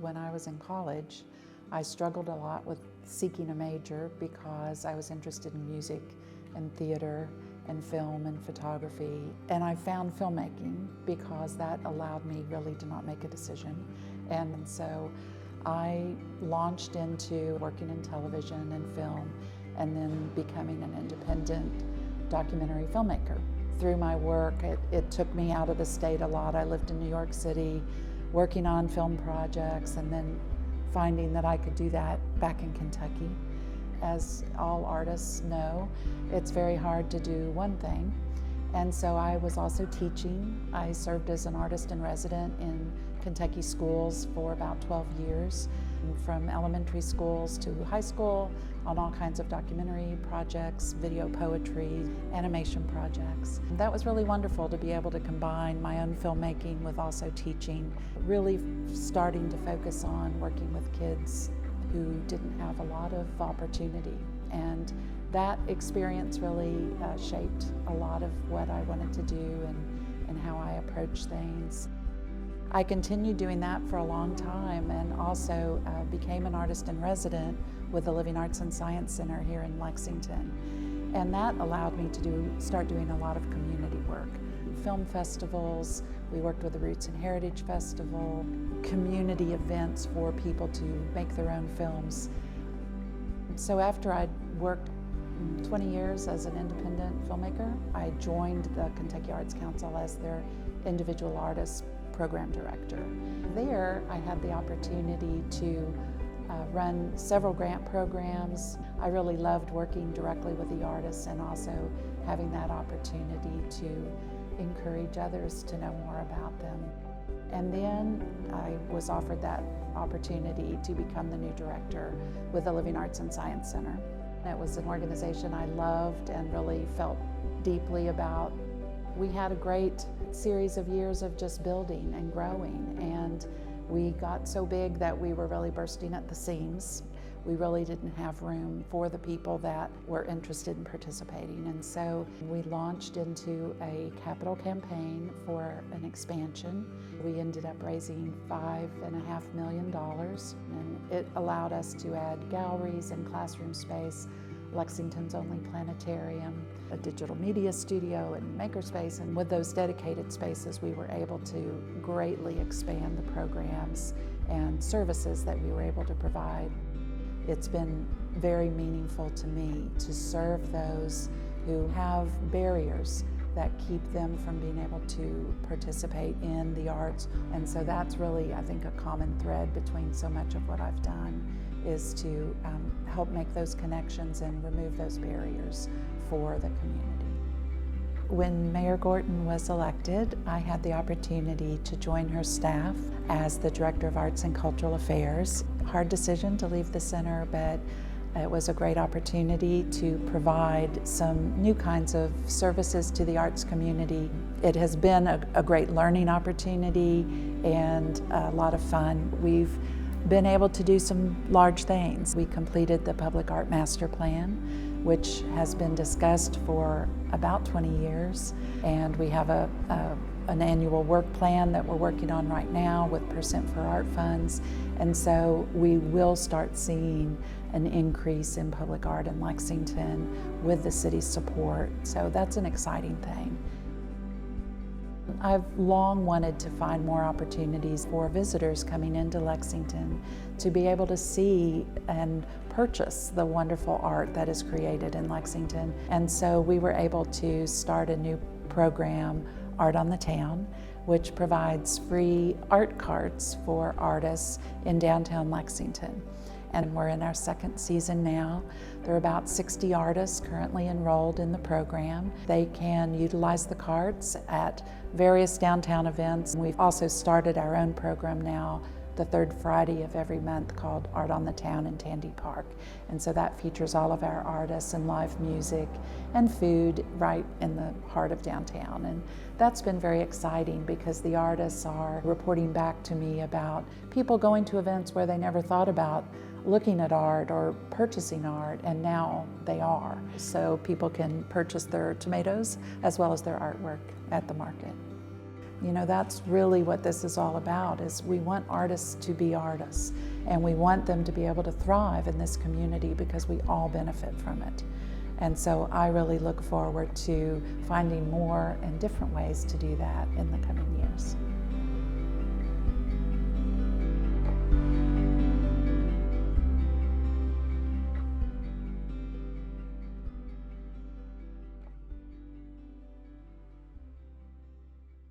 When I was in college, I struggled a lot with seeking a major because I was interested in music and theater and film and photography. And I found filmmaking because that allowed me really to not make a decision. And so I launched into working in television and film and then becoming an independent documentary filmmaker. Through my work, it took me out of the state a lot. I lived in New York City, working on film projects, and then finding that I could do that back in Kentucky. As all artists know, it's very hard to do one thing. And so I was also teaching. I served as an artist in resident in Kentucky schools for about 12 years, from elementary schools to high school, on all kinds of documentary projects, video poetry, animation projects. That was really wonderful to be able to combine my own filmmaking with also teaching, really starting to focus on working with kids who didn't have a lot of opportunity. And that experience really shaped a lot of what I wanted to do and how I approach things. I continued doing that for a long time and also became an artist in resident with the Living Arts and Science Center here in Lexington. And that allowed me to start doing a lot of community work. Film festivals, we worked with the Roots and Heritage Festival, community events for people to make their own films. So after I'd worked 20 years as an independent filmmaker, I joined the Kentucky Arts Council as their individual artist program director. There, I had the opportunity to run several grant programs. I really loved working directly with the artists and also having that opportunity to encourage others to know more about them. And then I was offered that opportunity to become the new director with the Living Arts and Science Center. It was an organization I loved and really felt deeply about. We had a great series of years of just building and growing, and we got so big that we were really bursting at the seams. We really didn't have room for the people that were interested in participating, and so we launched into a capital campaign for an expansion. We ended up raising $5.5 million, and it allowed us to add galleries and classroom space, Lexington's only planetarium, a digital media studio and makerspace, and with those dedicated spaces we were able to greatly expand the programs and services that we were able to provide. It's been very meaningful to me to serve those who have barriers that keep them from being able to participate in the arts. And so that's really, I think, a common thread between so much of what I've done is to help make those connections and remove those barriers for the community. When Mayor Gorton was elected, I had the opportunity to join her staff as the Director of Arts and Cultural Affairs. Hard decision to leave the center, but it was a great opportunity to provide some new kinds of services to the arts community. It has been a great learning opportunity and a lot of fun. We've been able to do some large things. We completed the Public Art Master Plan, which has been discussed for about 20 years, and we have an annual work plan that we're working on right now with Percent for Art funds, and so we will start seeing an increase in public art in Lexington with the city's support, so that's an exciting thing. I've long wanted to find more opportunities for visitors coming into Lexington to be able to see and purchase the wonderful art that is created in Lexington. And so we were able to start a new program, Art on the Town, which provides free art carts for artists in downtown Lexington. And we're in our second season now. There are about 60 artists currently enrolled in the program. They can utilize the carts at various downtown events. We've also started our own program now, the third Friday of every month, called Art on the Town in Tandy Park. And so that features all of our artists and live music and food right in the heart of downtown. And that's been very exciting because the artists are reporting back to me about people going to events where they never thought about looking at art or purchasing art, and now they are. So people can purchase their tomatoes as well as their artwork at the market. You know, that's really what this is all about, is we want artists to be artists, and we want them to be able to thrive in this community because we all benefit from it. And so I really look forward to finding more and different ways to do that in the coming years.